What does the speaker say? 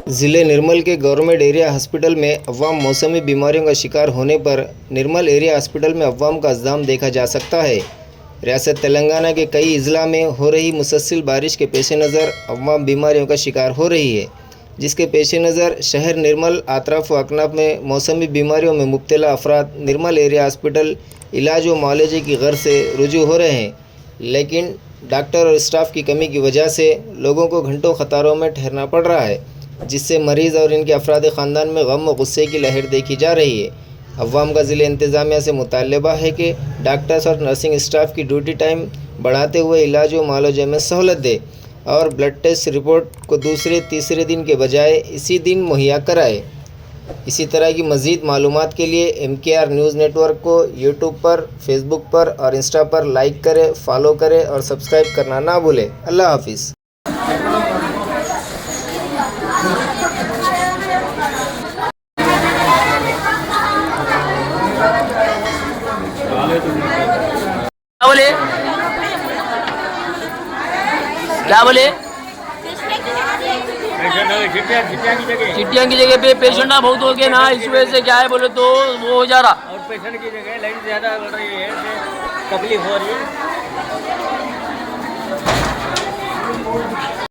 ज़िले निर्मल के government area hospital में अवाम मौसमी बीमारियों का शिकार होने पर निर्मल एरिया हॉस्पिटल में अवाम का अज़्ज़ाम देखा जा सकता है। रियासत तेलंगाना के कई अज़ला में हो रही मुसलसल बारिश के पेश नज़र अवाम बीमारियों का शिकार हो रही है, जिसके पेश नज़र शहर निर्मल अतराफ व अकनाफ में मौसमी बीमारियों में मुब्तला अफराद निर्मल एरिया हॉस्पिटल इलाज व मुआलजे की गर्ज से रुजू हो रहे हैं, लेकिन डॉक्टर और स्टाफ की कमी की वजह से लोगों को घंटों कतारों में ठहरना पड़ रहा है, जिससे मरीज़ और इनके अफराद ख़ानदान में गम व गुस्से की लहर देखी जा रही है। अवाम का ज़िले इंतज़ामिया से मुतालबा है कि डॉक्टर्स और नर्सिंग स्टाफ की ड्यूटी टाइम बढ़ाते हुए इलाज व मुआलजे में सहूलत दे और ब्लड टेस्ट रिपोर्ट को दूसरे तीसरे दिन के बजाय इसी दिन मुहैया कराए। इसी तरह की मज़ीद मालूमात के लिए MKR न्यूज़ नेटवर्क को यूट्यूब पर, फेसबुक पर और इंस्टा पर लाइक करें, फॉलो करें और सब्सक्राइब करना ना भूलें। अल्लाह हाफिज़। क्या बोले क्या बोले चिट्टियाँ की जगह पे पेशेंट ना बहुत हो गए ना, इस वजह से क्या है बोले तो वो हो जा रहा और पेशेंट की जगह लाइन ज़्यादा बढ़ रही है, तकलीफ हो रही है।